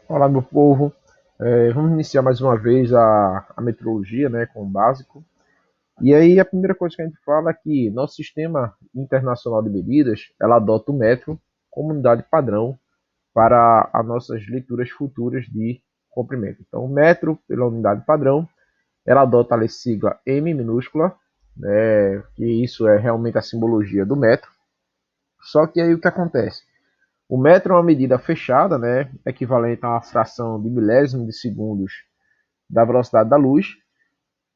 Olá, meu povo. Vamos iniciar mais uma vez a metrologia, né, com o básico. E aí, a primeira coisa que a gente fala é que nosso sistema internacional de medidas, ela adota o metro como unidade padrão para as nossas leituras futuras de comprimento. Então, o metro, pela unidade padrão, ela adota a sigla M minúscula, né, que isso é realmente a simbologia do metro. Só que aí o que acontece? O metro é uma medida fechada, né, equivalente a uma fração de milésimo de segundos da velocidade da luz.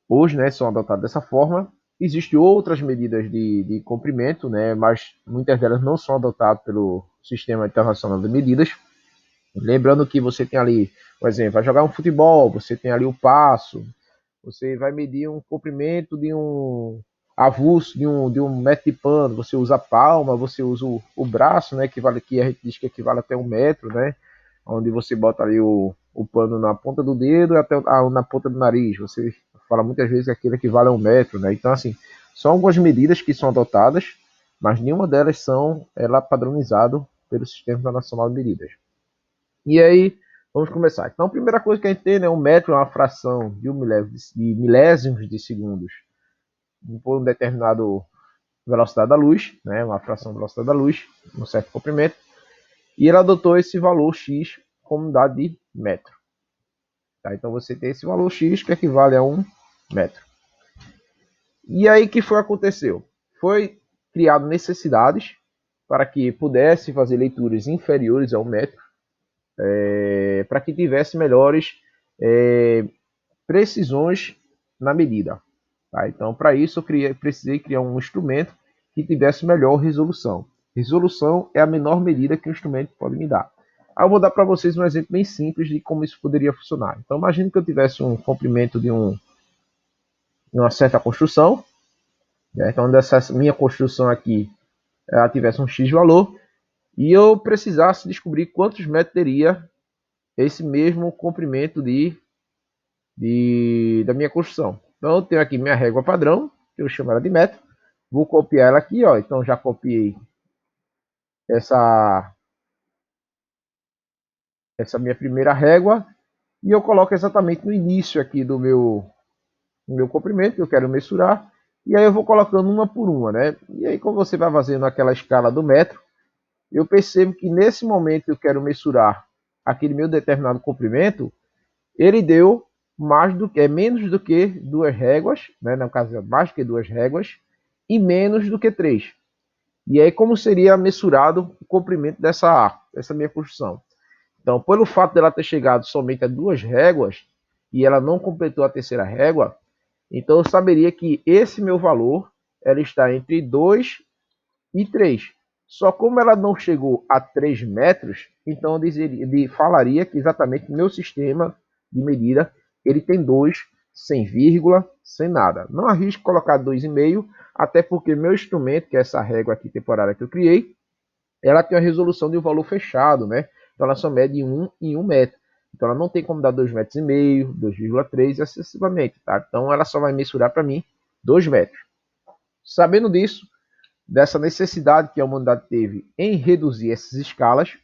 Hoje, né, são adotadas dessa forma. Existem outras medidas de comprimento, né, mas muitas delas não são adotadas pelo Sistema Internacional de Medidas. Lembrando que você tem ali, por exemplo, vai jogar um futebol, você tem ali o passo, você vai medir um comprimento de um avulso de um metro de pano, você usa a palma, você usa o braço, né, que a gente diz que equivale até 1 metro, né, onde você bota ali o pano na ponta do dedo e até na ponta do nariz. Você fala muitas vezes que aquilo equivale a 1 metro, né? Então, assim, são algumas medidas que são adotadas, mas nenhuma delas são ela padronizado pelo Sistema Internacional de Medidas. E aí, vamos começar. Então, a primeira coisa que a gente tem, né, um metro é uma fração de milésimos de segundos por um determinado velocidade da luz, né, uma fração da velocidade da luz, um certo comprimento, e ele adotou esse valor x como unidade de metro. Tá? Então, você tem esse valor x que equivale a 1 metro. E aí, o que foi aconteceu? Foi criado necessidades para que pudesse fazer leituras inferiores a 1 metro, para que tivesse melhores precisões na medida. Tá? Então, para isso, precisei criar um instrumento que tivesse melhor resolução. Resolução é a menor medida que o instrumento pode me dar. Aí eu vou dar para vocês um exemplo bem simples de como isso poderia funcionar. Então, imagine que eu tivesse um comprimento de uma certa construção, né? Então, dessa minha construção aqui, ela tivesse um X valor, e eu precisasse descobrir quantos metros teria esse mesmo comprimento da minha construção. Então, eu tenho aqui minha régua padrão, que eu chamo ela de metro. Vou copiar ela aqui, ó. Então, já copiei essa, essa minha primeira régua e eu coloco exatamente no início aqui do meu comprimento que eu quero mensurar. E aí eu vou colocando uma por uma, né? E aí, quando você vai fazendo aquela escala do metro, eu percebo que nesse momento eu quero mensurar aquele meu determinado comprimento, ele deu menos do que 2 réguas, né? No caso, mais do que 2 réguas, e menos do que 3. E aí, como seria mensurado o comprimento dessa minha construção? Então, pelo fato dela ter chegado somente a 2 réguas, e ela não completou a terceira régua, então eu saberia que esse meu valor ela está entre 2 e 3. Só como ela não chegou a 3 metros, então ele falaria que exatamente meu sistema de medida ele tem 2 sem vírgula, sem nada. Não arrisco colocar 2,5, até porque meu instrumento, que é essa régua aqui temporária que eu criei, ela tem a resolução de um valor fechado, né? Então ela só mede 1 em 1 metro. Então ela não tem como dar 2,5 metros, 2,3 e acessivamente, tá? Então ela só vai mensurar para mim 2 metros. Sabendo disso, dessa necessidade que a humanidade teve em reduzir essas escalas,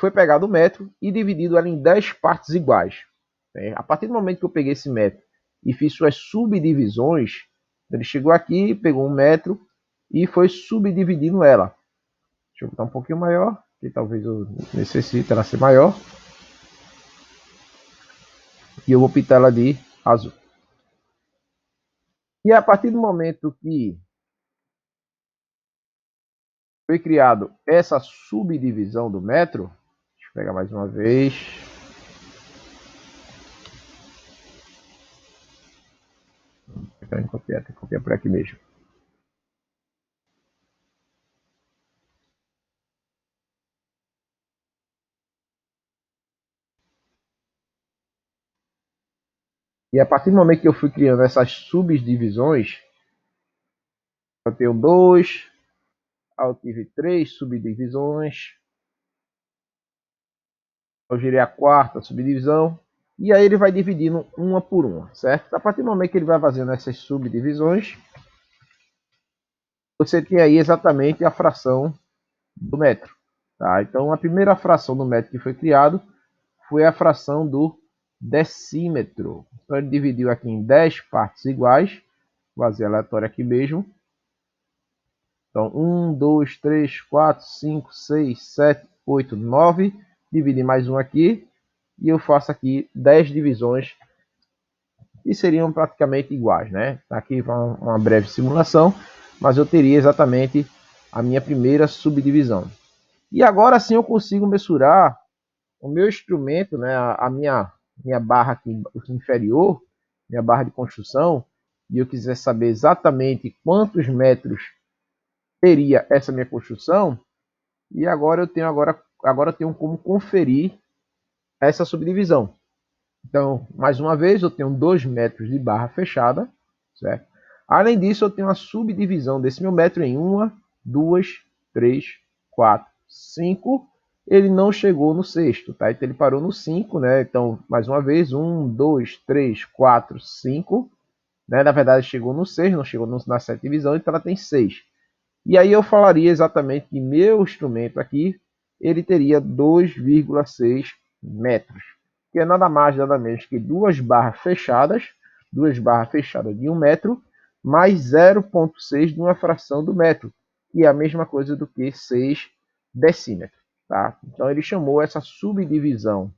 foi pegado o metro e dividido ela em 10 partes iguais. A partir do momento que eu peguei esse metro e fiz suas subdivisões, ele chegou aqui, pegou 1 metro e foi subdividindo ela. Deixa eu botar um pouquinho maior, que talvez eu necessite ela ser maior. E eu vou pintar ela de azul. E a partir do momento que foi criado essa subdivisão do metro, deixa eu pegar mais uma vez. Tem que copiar por aqui mesmo. E a partir do momento que eu fui criando essas subdivisões, eu tenho 2, eu tive 3 subdivisões, eu girei a quarta subdivisão, e aí ele vai dividindo uma por uma, certo? A partir do momento que ele vai fazendo essas subdivisões, você tem aí exatamente a fração do metro. Tá? Então, a primeira fração do metro que foi criado foi a fração do decímetro. Então, ele dividiu aqui em 10 partes iguais. Vou fazer aleatório aqui mesmo. Então, 1, 2, 3, 4, 5, 6, 7, 8, 9. Dividir mais um aqui. E eu faço aqui 10 divisões que seriam praticamente iguais, né? Aqui vai uma breve simulação, mas eu teria exatamente a minha primeira subdivisão. E agora sim eu consigo mensurar o meu instrumento, né? A minha barra aqui inferior, minha barra de construção, e eu quiser saber exatamente quantos metros teria essa minha construção, e agora eu tenho como conferir essa subdivisão. Então, mais uma vez, eu tenho 2 metros de barra fechada, certo? Além disso, eu tenho a subdivisão desse meu metro em 1, 2, 3, 4, 5. Ele não chegou no sexto, tá? Então, ele parou no 5, né? Então, mais uma vez, 1, 2, 3, 4, 5. Né? Na verdade, chegou no 6, não chegou na sétima divisão, então ela tem 6. E aí eu falaria exatamente que meu instrumento aqui, ele teria 2,6 metros, que é nada mais, nada menos que duas barras fechadas de 1 metro, mais 0,6 de uma fração do metro, que é a mesma coisa do que 6 decímetros. Tá? Então ele chamou essa subdivisão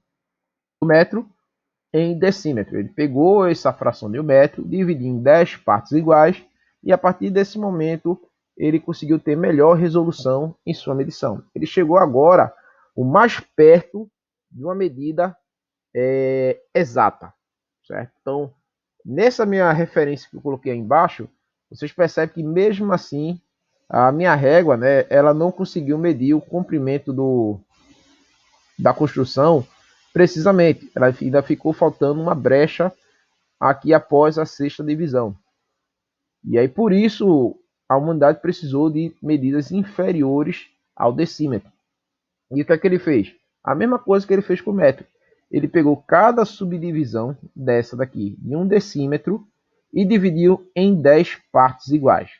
do metro em decímetro. Ele pegou essa fração de 1 metro, dividiu em 10 partes iguais, e a partir desse momento ele conseguiu ter melhor resolução em sua medição. Ele chegou agora o mais perto de uma medida exata, certo? Então, nessa minha referência que eu coloquei aí embaixo, vocês percebem que mesmo assim a minha régua, né, ela não conseguiu medir o comprimento da construção precisamente. Ela ainda ficou faltando uma brecha aqui após a sexta divisão. E aí, por isso, a humanidade precisou de medidas inferiores ao decímetro. E o que é que ele fez? A mesma coisa que ele fez com o metro. Ele pegou cada subdivisão dessa daqui de 1 decímetro e dividiu em 10 partes iguais.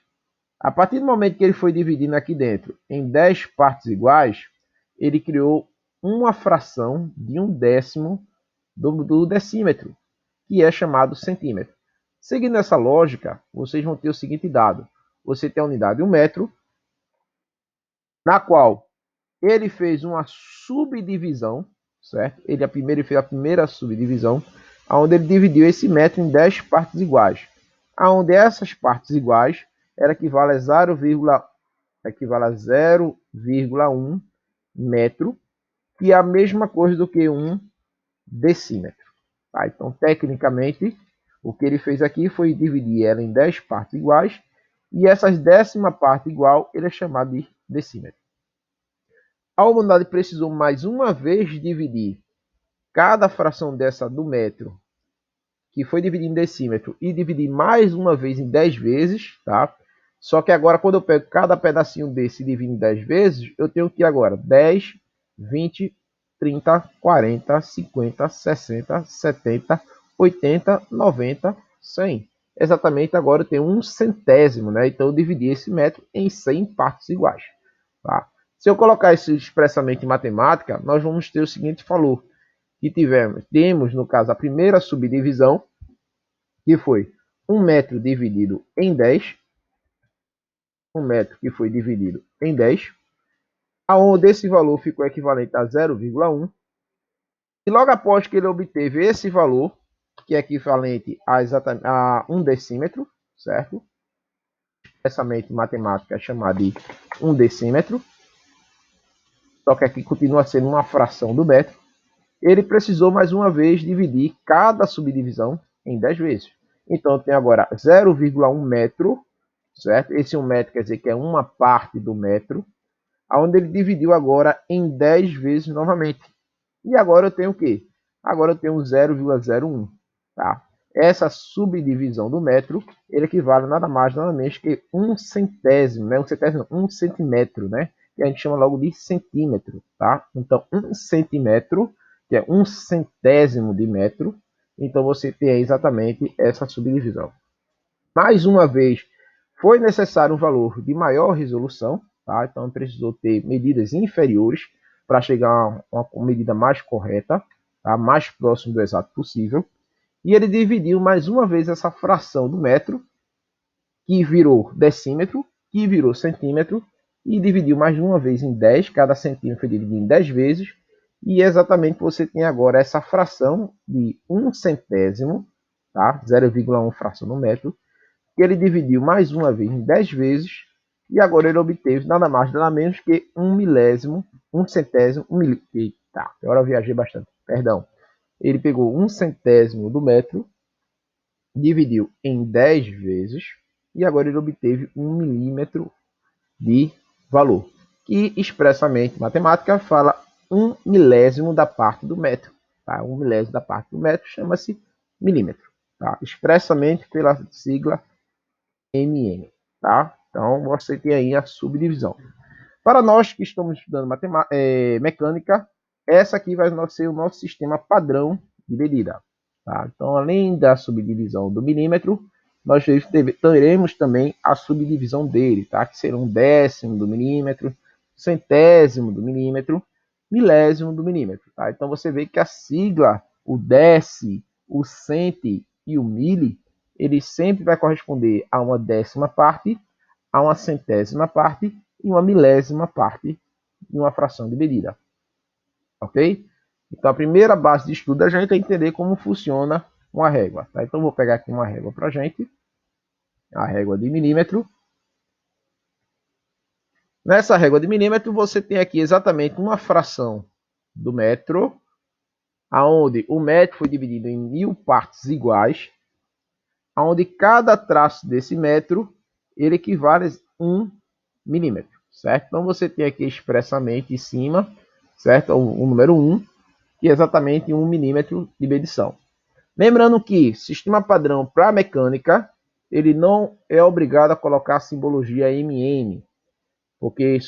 A partir do momento que ele foi dividindo aqui dentro em 10 partes iguais, ele criou uma fração de 1/10 do decímetro, que é chamado centímetro. Seguindo essa lógica, vocês vão ter o seguinte dado. Você tem a unidade 1 metro, na qual ele fez uma subdivisão, certo? Ele fez a primeira subdivisão, onde ele dividiu esse metro em 10 partes iguais. Onde essas partes iguais equivale a 0,1 metro, que é a mesma coisa do que 1 decímetro. Tá? Então, tecnicamente, o que ele fez aqui foi dividir ela em 10 partes iguais, e essa 10ª parte igual ele é chamado de decímetro. A humanidade precisou mais uma vez dividir cada fração dessa do metro, que foi dividido em decímetro, e dividir mais uma vez em 10 vezes, tá? Só que agora, quando eu pego cada pedacinho desse e divido em 10 vezes, eu tenho que agora 10, 20, 30, 40, 50, 60, 70, 80, 90, 100. Exatamente agora eu tenho 1/100, né? Então eu dividi esse metro em 100 partes iguais. Tá? Se eu colocar isso expressamente em matemática, nós vamos ter o seguinte valor, que temos, no caso, a primeira subdivisão, que foi 1 metro dividido em 10, 1 metro que foi dividido em 10, aonde esse valor ficou equivalente a 0,1, e logo após que ele obteve esse valor, que é equivalente a 1 decímetro, certo? Expressamente matemática é chamada de 1 decímetro, só que aqui continua sendo uma fração do metro. Ele precisou mais uma vez dividir cada subdivisão em 10 vezes. Então eu tenho agora 0,1 metro, certo? Esse 1 metro quer dizer que é uma parte do metro, onde ele dividiu agora em 10 vezes novamente. E agora eu tenho o quê? Agora eu tenho 0,01. Tá? Essa subdivisão do metro, ele equivale a nada mais, nada menos que 1/100, né? 1/100, 1 centímetro, né? Que a gente chama logo de centímetro, tá? Então, 1 centímetro, que é 1/100 de metro, então você tem exatamente essa subdivisão. Mais uma vez, foi necessário um valor de maior resolução, tá? Então precisou ter medidas inferiores para chegar a uma medida mais correta, tá? Mais próximo do exato possível. E ele dividiu mais uma vez essa fração do metro, que virou decímetro, que virou centímetro, e dividiu mais uma vez em 10, cada centímetro foi dividido em 10 vezes, e exatamente você tem agora essa fração de 1 centésimo, tá? 0,1 fração no metro, que ele dividiu mais uma vez em 10 vezes, e agora ele obteve nada mais nada menos que 1 milésimo, 1 centésimo, 1 milésimo, eita, agora eu viajei bastante, perdão. Ele pegou 1 centésimo do metro, dividiu em 10 vezes, e agora ele obteve 1 milímetro de valor, que expressamente matemática fala 1 milésimo da parte do metro. Tá? 1 milésimo da parte do metro chama-se milímetro, tá? Expressamente pela sigla mm. Tá? Então você tem aí a subdivisão. Para nós que estamos estudando mecânica, essa aqui vai ser o nosso sistema padrão de medida. Tá? Então, além da subdivisão do milímetro, nós teremos também a subdivisão dele, tá? Que será um décimo do milímetro, centésimo do milímetro, milésimo do milímetro. Tá? Então você vê que a sigla, o deci, o centi e o mili, ele sempre vai corresponder a uma décima parte, a uma centésima parte e uma milésima parte de uma fração de medida. Ok? Então a primeira base de estudo da gente é entender como funciona uma régua. Tá? Então vou pegar aqui uma régua para a gente, a régua de milímetro. Nessa régua de milímetro você tem aqui exatamente uma fração do metro, aonde o metro foi dividido em 1000 partes iguais, aonde cada traço desse metro ele equivale a 1 milímetro, certo? Então você tem aqui expressamente em cima, certo? O número 1, que é exatamente 1 milímetro de medição. Lembrando que sistema padrão para mecânica, ele não é obrigado a colocar a simbologia mm, porque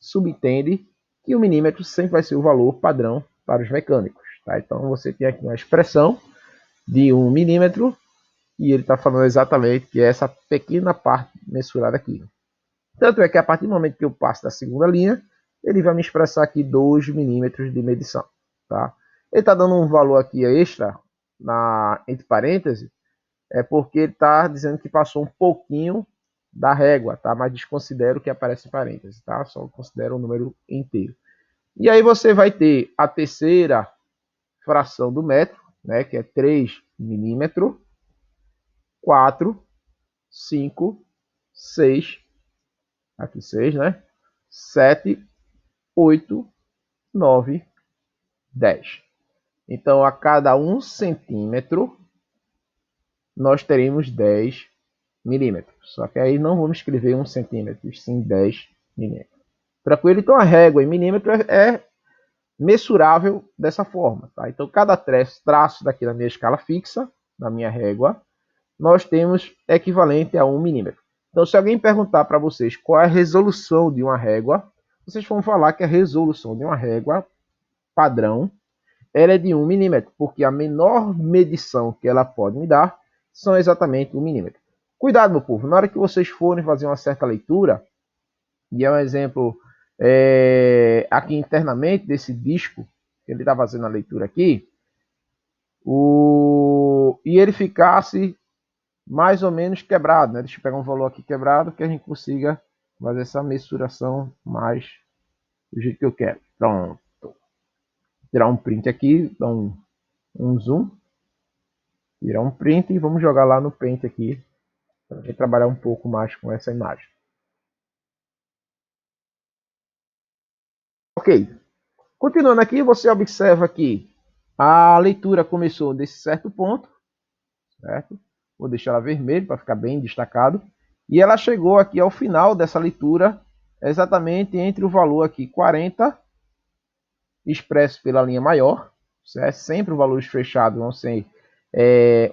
subentende que o milímetro sempre vai ser o valor padrão para os mecânicos. Tá? Então você tem aqui uma expressão de 1 milímetro, e ele está falando exatamente que é essa pequena parte mensurada aqui. Tanto é que a partir do momento que eu passo da segunda linha, ele vai me expressar aqui 2 milímetros de medição. Tá? Ele está dando um valor aqui extra, entre parênteses, é porque ele está dizendo que passou um pouquinho da régua, tá? Mas desconsidero o que aparece em parênteses, tá? Só considero o número inteiro. E aí você vai ter a terceira fração do metro, né? Que é 3 milímetros, 4, 5, 6, aqui 6, né? 7, 8, 9, 10. Então, a cada 1 centímetro, nós teremos 10 milímetros. Só que aí não vamos escrever 1 centímetro, sim 10 milímetros. Tranquilo? Então, a régua em milímetro é mensurável dessa forma. Tá? Então, cada traço daqui na minha escala fixa, na minha régua, nós temos equivalente a 1 milímetro. Então, se alguém perguntar para vocês qual é a resolução de uma régua, vocês vão falar que a resolução de uma régua padrão ela é de 1 milímetro, porque a menor medição que ela pode me dar são exatamente 1 milímetro. Cuidado, meu povo, na hora que vocês forem fazer uma certa leitura, e é um exemplo aqui internamente desse disco, que ele está fazendo a leitura aqui, e ele ficasse mais ou menos quebrado, né? Deixa eu pegar um valor aqui quebrado, que a gente consiga fazer essa mensuração mais do jeito que eu quero. Pronto. Tirar um print aqui, dar um zoom, tirar um print e vamos jogar lá no Paint aqui, para trabalhar um pouco mais com essa imagem. Ok. Continuando aqui, você observa que a leitura começou desse certo ponto, certo? Vou deixar ela vermelho para ficar bem destacado. E ela chegou aqui ao final dessa leitura, exatamente entre o valor aqui 40, expresso pela linha maior, certo? Sempre os valores fechados vão ser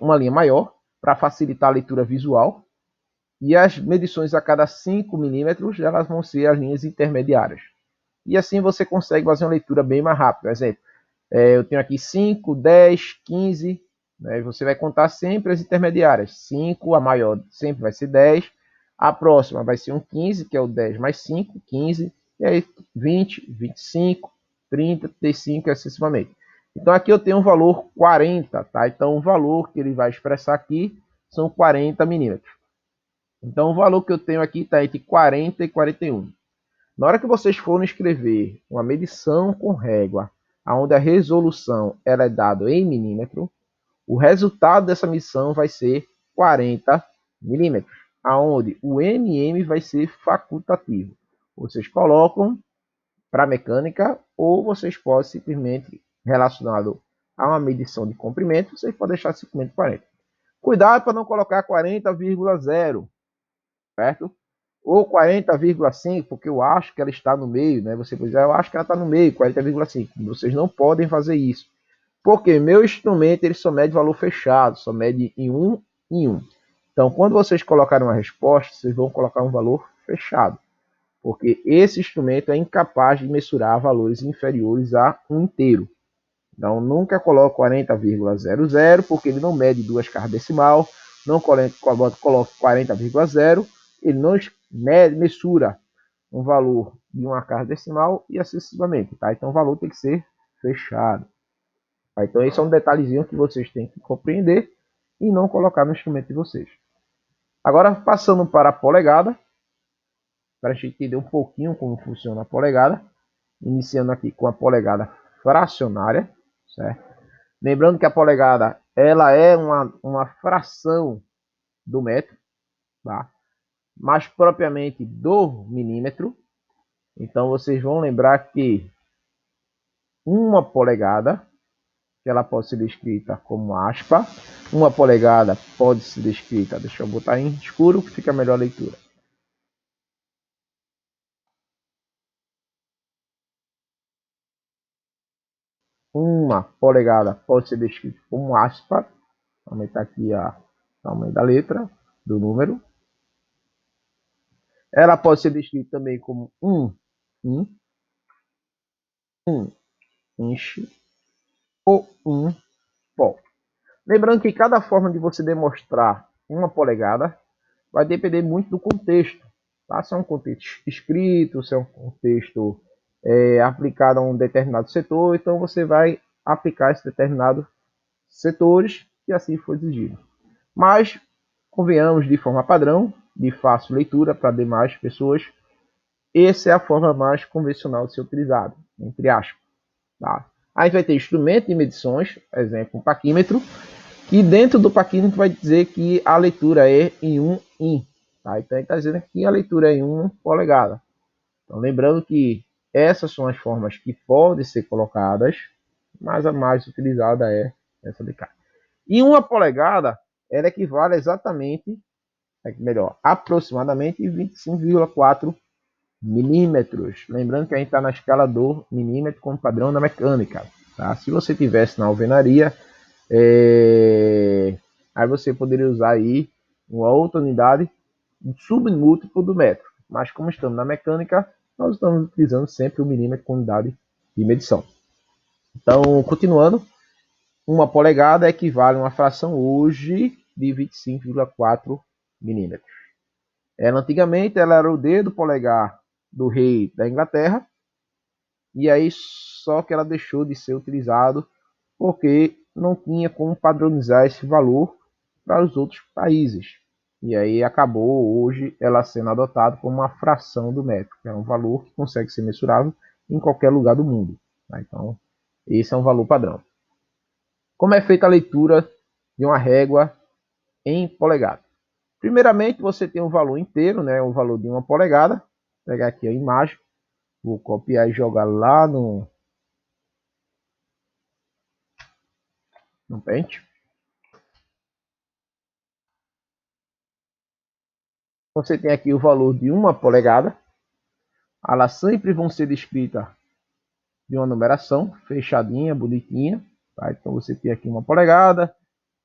uma linha maior, para facilitar a leitura visual. E as medições a cada 5 milímetros, elas vão ser as linhas intermediárias. E assim você consegue fazer uma leitura bem mais rápida. Por exemplo, eu tenho aqui 5, 10, 15, né? Você vai contar sempre as intermediárias. 5, a maior sempre vai ser 10, A próxima vai ser um 15, que é o 10 mais 5, 15. E aí 20, 25, 30, 35 e excessivamente. Então aqui eu tenho um valor 40, tá? Então o valor que ele vai expressar aqui são 40 milímetros. Então o valor que eu tenho aqui está entre 40 e 41. Na hora que vocês forem escrever uma medição com régua, onde a resolução ela é dada em milímetro, o resultado dessa medição vai ser 40 milímetros, aonde o mm vai ser facultativo. Vocês colocam para mecânica ou vocês podem simplesmente, relacionado a uma medição de comprimento, vocês podem deixar simplesmente 40. Cuidado para não colocar 40,0, certo? Ou 40,5, porque eu acho que ela está no meio, né? Você pode dizer, eu acho que ela está no meio, 40,5. Vocês não podem fazer isso. Porque meu instrumento ele só mede valor fechado, só mede em um em um. Então, quando vocês colocarem uma resposta, vocês vão colocar um valor fechado. Porque esse instrumento é incapaz de mensurar valores inferiores a um inteiro. Então, nunca coloque 40,00, porque ele não mede duas casas decimal. Não coloque 40,0, ele não mensura um valor de uma casa decimal e assim sucessivamente. Tá? Então, o valor tem que ser fechado. Tá? Então, esse é um detalhezinho que vocês têm que compreender e não colocar no instrumento de vocês. Agora, passando para a polegada, para a gente entender um pouquinho como funciona a polegada. Iniciando aqui com a polegada fracionária, certo? Lembrando que a polegada ela é uma fração do metro, tá? Mais propriamente do milímetro. Então vocês vão lembrar que uma polegada, que ela pode ser descrita como aspa, uma polegada pode ser descrita, deixa eu botar em escuro que fica melhor a leitura. Uma polegada pode ser descrita como aspa, vou aumentar aqui o tamanho da letra, do número. Ela pode ser descrita também como um inch ou um pó. Lembrando que cada forma de você demonstrar uma polegada vai depender muito do contexto. Tá? Se é um contexto escrito, se é um contexto aplicado a um determinado setor, então você vai aplicar esses determinados setores e assim for exigido. Mas, convenhamos, de forma padrão, de fácil leitura para demais pessoas, essa é a forma mais convencional de ser utilizada, entre aspas. Tá? Aí vai ter instrumento de medições, exemplo, um paquímetro, que dentro do paquímetro vai dizer que a leitura é em 1 in. Tá? Então ele está dizendo que a leitura é em 1 polegada. Então lembrando que essas são as formas que podem ser colocadas, mas a mais utilizada é essa de cá. E 1 polegada, ela equivale exatamente, melhor, aproximadamente 25,4 milímetros. Lembrando que a gente está na escala do milímetro como padrão da mecânica. Tá? Se você tivesse na alvenaria, aí você poderia usar aí uma outra unidade submúltiplo do metro. Mas como estamos na mecânica, nós estamos utilizando sempre o milímetro como unidade de medição. Então, continuando, uma polegada equivale a uma fração hoje de 25,4 milímetros. Antigamente ela era o dedo polegar do rei da Inglaterra, e aí só que ela deixou de ser utilizado porque não tinha como padronizar esse valor para os outros países. E aí acabou hoje ela sendo adotada como uma fração do metro, que é um valor que consegue ser mensurável em qualquer lugar do mundo. Tá? Então, esse é um valor padrão. Como é feita a leitura de uma régua em polegada? Primeiramente, você tem um valor inteiro, né, o valor de 1 polegada. Vou pegar aqui a imagem, vou copiar e jogar lá no Paint. Você tem aqui o valor de 1 polegada. Elas sempre vão ser descritas de uma numeração fechadinha, bonitinha. Tá? Então você tem aqui 1 polegada,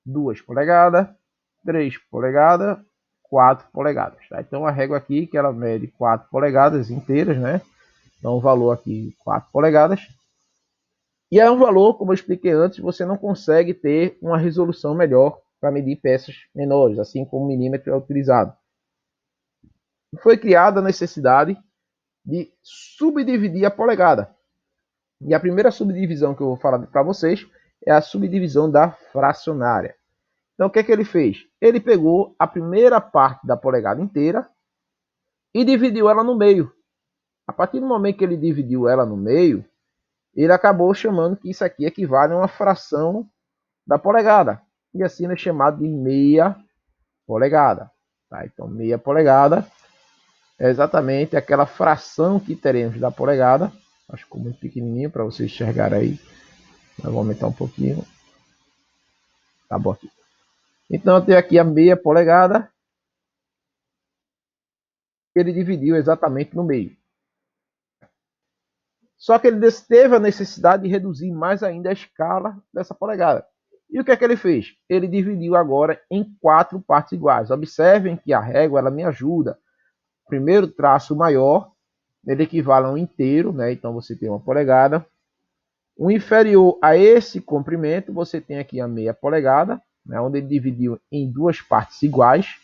2 polegadas, 3 polegadas, 4 polegadas. Tá? Então a régua aqui que ela mede 4 polegadas inteiras, né? Então o valor aqui 4 polegadas. E é um valor, como eu expliquei antes, você não consegue ter uma resolução melhor para medir peças menores, assim como o milímetro é utilizado. foi criada a necessidade de subdividir a polegada. E a primeira subdivisão que eu vou falar para vocês é a subdivisão da fracionária. Então, o que é que ele fez? Ele pegou a primeira parte da polegada inteira e dividiu ela no meio. A partir do momento que ele dividiu ela no meio, ele acabou chamando que isso aqui equivale a uma fração da polegada. E assim é chamado de meia polegada. Tá? Então, meia polegada é exatamente aquela fração que teremos da polegada. Acho que ficou muito pequenininho para vocês enxergarem aí. Eu vou aumentar um pouquinho. Tá bom aqui. Então, eu tenho aqui a meia polegada. Que ele dividiu exatamente no meio. Só que ele teve a necessidade de reduzir mais ainda a escala dessa polegada. E o que é que ele fez? Ele dividiu agora em 4 partes iguais. Observem que a régua ela me ajuda. O primeiro traço maior, ele equivale a um inteiro, né? Então você tem uma polegada. O inferior a esse comprimento, você tem aqui a meia polegada, né? Onde ele dividiu em 2 partes iguais.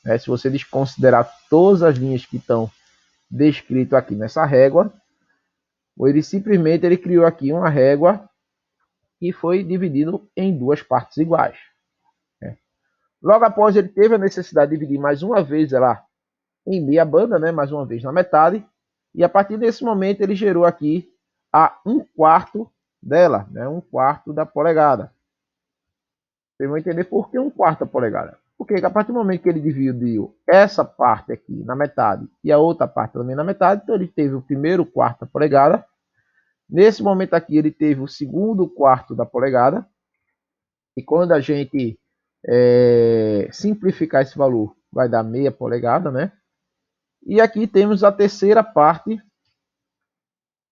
Né? Se você desconsiderar todas as linhas que estão descritas aqui nessa régua, ele simplesmente criou aqui uma régua que foi dividido em 2 partes iguais. Né? Logo após, ele teve a necessidade de dividir mais uma vez ela em meia banda, né? Mais uma vez na metade. E a partir desse momento, ele gerou aqui a 1/4 dela, né? 1/4 da polegada. Vocês vão entender por que 1/4 da polegada. Porque a partir do momento que ele dividiu essa parte aqui na metade e a outra parte também na metade, então ele teve o primeiro quarto da polegada. Nesse momento aqui, ele teve o segundo quarto da polegada. E quando a gente simplificar esse valor, vai dar meia polegada, né? E aqui temos a terceira parte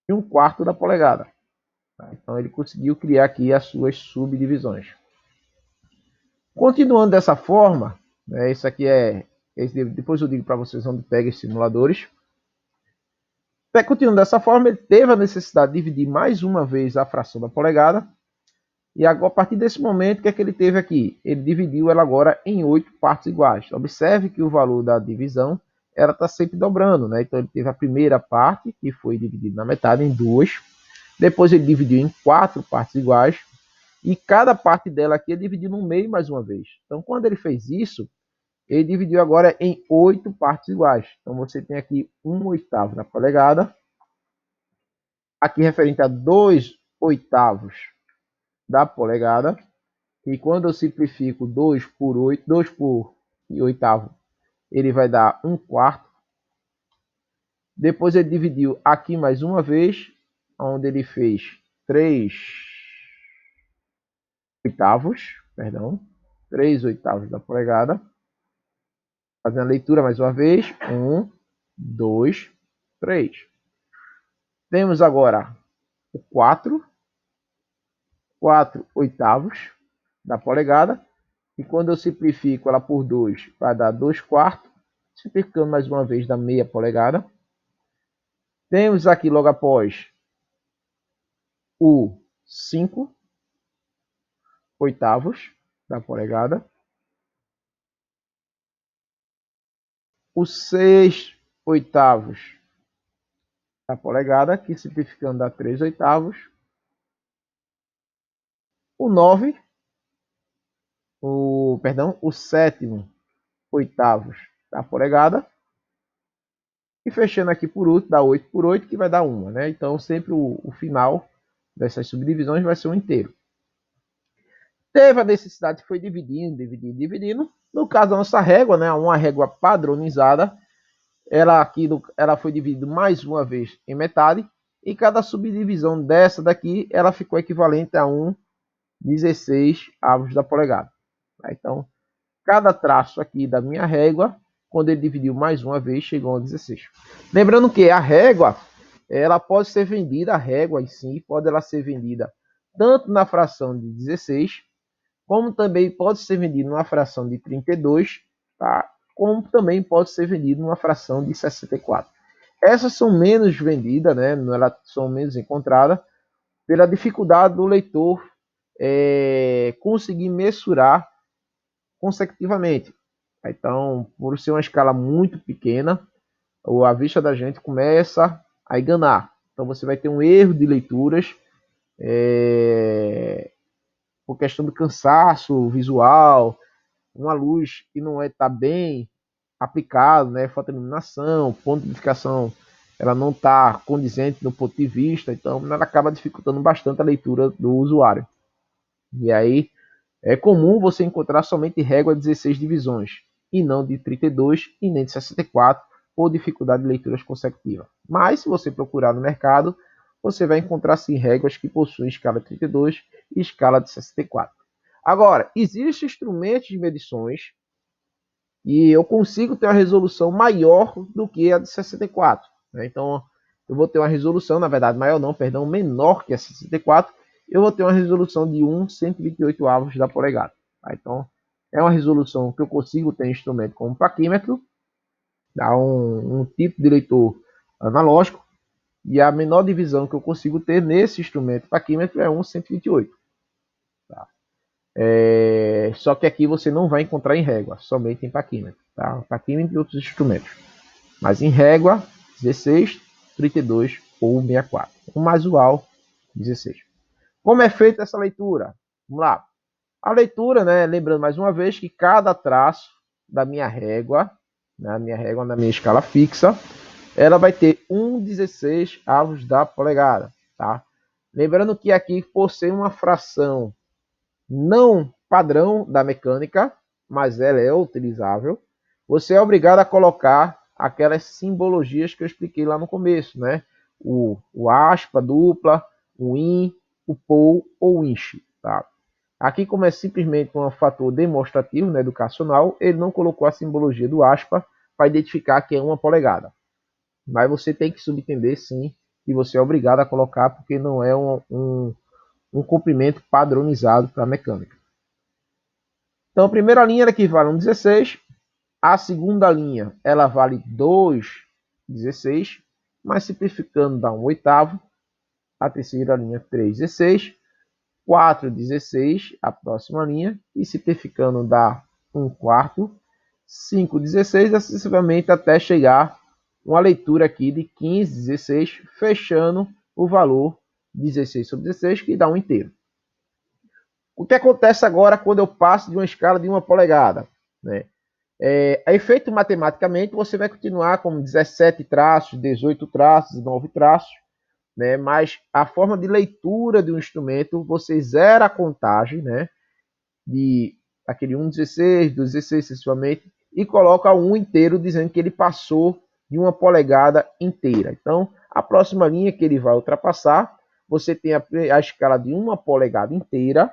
de 1/4 da polegada. Então, ele conseguiu criar aqui as suas subdivisões. Continuando dessa forma, né, isso aqui depois eu digo para vocês onde pega esses simuladores. Continuando dessa forma, ele teve a necessidade de dividir mais uma vez a fração da polegada. E agora, a partir desse momento, o que é que ele teve aqui? Ele dividiu ela agora em 8 partes iguais. Observe que o valor da divisão ela está sempre dobrando, né? Então, ele teve a primeira parte, que foi dividida na metade, em 2. Depois, ele dividiu em 4 partes iguais. E cada parte dela aqui é dividida no meio mais uma vez. Então, quando ele fez isso, ele dividiu agora em 8 partes iguais. Então, você tem aqui 1/8 da polegada. Aqui referente a 2/8 da polegada. E quando eu simplifico 2 por 8, 2 por oitavo, ele vai dar 1/4. Depois ele dividiu aqui mais uma vez, onde ele fez 3/8 da polegada. Fazendo a leitura mais uma vez. 1, 2, 3. Temos agora o 4/8 da polegada. E quando eu simplifico ela por 2, vai dar 2/4. Simplificando mais uma vez, da meia polegada. Temos aqui logo após o 5/8 da polegada. O 6/8 da polegada, que simplificando dá 3/8. O 9, o 7/8 da polegada. E fechando aqui por último, dá 8/8, que vai dar 1, né? Então, sempre o final dessas subdivisões vai ser um inteiro. Teve a necessidade, foi dividindo. No caso da nossa régua, né? Uma régua padronizada. Ela foi dividida mais uma vez em metade. E cada subdivisão dessa daqui, ela ficou equivalente a 1/16 da polegada. Então, cada traço aqui da minha régua, quando ele dividiu mais uma vez, chegou a 16. Lembrando que a régua, ela pode ser vendida, a régua em si, pode ela ser vendida tanto na fração de 16, como também pode ser vendida numa fração de 32, tá? Como também pode ser vendida numa fração de 64. Essas são menos vendidas, né? Elas são menos encontradas, pela dificuldade do leitor conseguir mensurar consecutivamente. Então, por ser uma escala muito pequena, a vista da gente começa a enganar. Então você vai ter um erro de leituras por questão do cansaço visual, uma luz que não está bem aplicada, né? Falta de iluminação, ponto de identificação, ela não está condizente no ponto de vista, então ela acaba dificultando bastante a leitura do usuário. E aí é comum você encontrar somente régua de 16 divisões, e não de 32 e nem de 64, por dificuldade de leituras consecutivas. Mas, se você procurar no mercado, você vai encontrar sim réguas que possuem escala de 32 e escala de 64. Agora, existem instrumentos de medições e eu consigo ter uma resolução maior do que a de 64. Né? Então, eu vou ter uma resolução, na verdade, maior não, perdão, menor que a 64, eu vou ter uma resolução de 1/128 avos da polegada. Tá? Então, é uma resolução que eu consigo ter instrumento como paquímetro, dá um tipo de leitor analógico, e a menor divisão que eu consigo ter nesse instrumento paquímetro é 1/128. Tá? Só que aqui você não vai encontrar em régua, somente em paquímetro. Tá? Paquímetro e outros instrumentos. Mas em régua, 16, 32 ou 64. O mais usual, 16. Como é feita essa leitura? Vamos lá. A leitura, né, lembrando mais uma vez que cada traço da minha régua, na minha escala fixa, ela vai ter 1/16 avos da polegada. Tá? Lembrando que aqui, por ser uma fração não padrão da mecânica, mas ela é utilizável, você é obrigado a colocar aquelas simbologias que eu expliquei lá no começo, né? O aspa dupla, o in, o pou ou o inch, tá? Aqui, como é simplesmente um fator demonstrativo, né, educacional, ele não colocou a simbologia do aspa para identificar que é 1 polegada. Mas você tem que subentender, sim, que você é obrigado a colocar, porque não é um comprimento padronizado para a mecânica. Então, a primeira linha ela equivale a 1/16, a segunda linha ela vale 2/16, mas simplificando dá 1/8, a terceira linha 3/16, 4/16 a próxima linha, e simplificando dá 1/4, 5/16, acessivamente até chegar uma leitura aqui de 15/16, fechando o valor 16/16, que dá 1 inteiro. O que acontece agora quando eu passo de uma escala de 1 polegada? Né? Efeito matematicamente, você vai continuar com 17 traços, 18 traços, 9 traços, né? Mas a forma de leitura de um instrumento, você zera a contagem, né? De aquele 1/16, 2/16, sucessivamente, e coloca o 1 inteiro, dizendo que ele passou de 1 polegada inteira. Então, a próxima linha que ele vai ultrapassar, você tem a escala de 1 polegada inteira,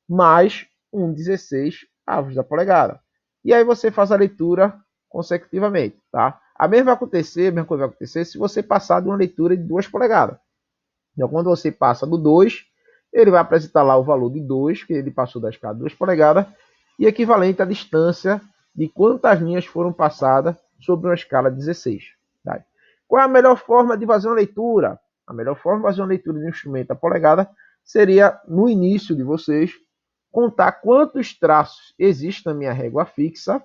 mais 1/16 avos da polegada. E aí você faz a leitura consecutivamente, tá? A mesma coisa vai acontecer se você passar de uma leitura de 2 polegadas. Então, quando você passa do 2, ele vai apresentar lá o valor de 2, que ele passou da escala de 2 polegadas, e equivalente à distância de quantas linhas foram passadas sobre uma escala de 16. Tá? Qual é a melhor forma de fazer uma leitura? A melhor forma de fazer uma leitura de um instrumento a polegada seria, no início de vocês, contar quantos traços existem na minha régua fixa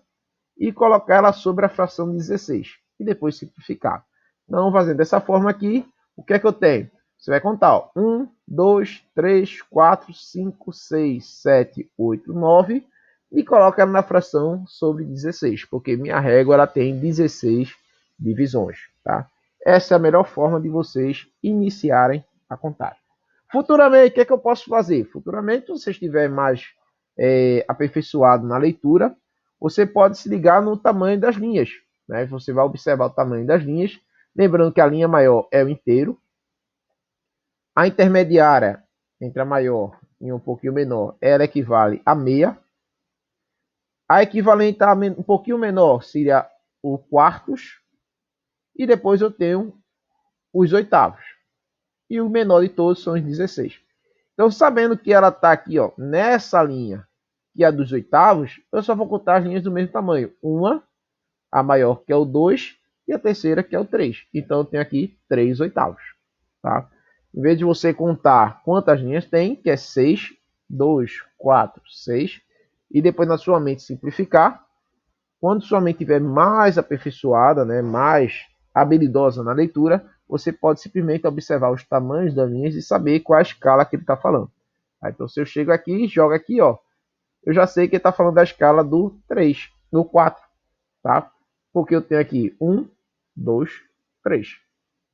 e colocar ela sobre a fração de 16. E depois simplificar. Então, fazendo dessa forma aqui, o que é que eu tenho? Você vai contar, ó, 1, 2, 3, 4, 5, 6, 7, 8, 9 e coloca ela na fração sobre 16, porque minha régua ela tem 16 divisões. Tá? Essa é a melhor forma de vocês iniciarem a contagem. Futuramente, o que é que eu posso fazer? Futuramente, se você estiver mais aperfeiçoado na leitura, você pode se ligar no tamanho das linhas. Né? Você vai observar o tamanho das linhas, lembrando que a linha maior é o inteiro, a intermediária entre a maior e um pouquinho menor, ela equivale a meia. A equivalente a um pouquinho menor seria o quartos. E depois eu tenho os oitavos. E o menor de todos são os 16. Então, sabendo que ela está aqui, ó, nessa linha, que é a dos oitavos, eu só vou contar as linhas do mesmo tamanho. Uma, a maior, que é o 2, e a terceira, que é o 3. Então, eu tenho aqui 3 oitavos. Tá? Em vez de você contar quantas linhas tem, que é 6, 2, 4, 6, e depois na sua mente simplificar, quando sua mente estiver mais aperfeiçoada, né, mais habilidosa na leitura, você pode simplesmente observar os tamanhos das linhas e saber qual é a escala que ele está falando. Aí, então, se eu chego aqui e jogo aqui, ó, eu já sei que ele está falando da escala do 3, do 4, tá? Porque eu tenho aqui 1, 2, 3.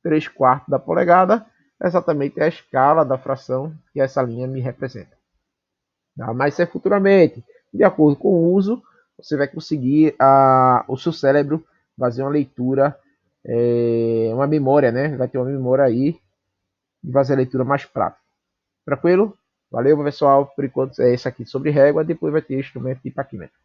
3 quartos da polegada é exatamente a escala da fração que essa linha me representa. Tá? Mas isso é futuramente. De acordo com o uso, você vai conseguir o seu cérebro fazer uma leitura, uma memória, né? Vai ter uma memória aí de fazer a leitura mais prática. Tranquilo? Valeu, pessoal. Por enquanto é isso aqui sobre régua. Depois vai ter instrumento de paquímetro.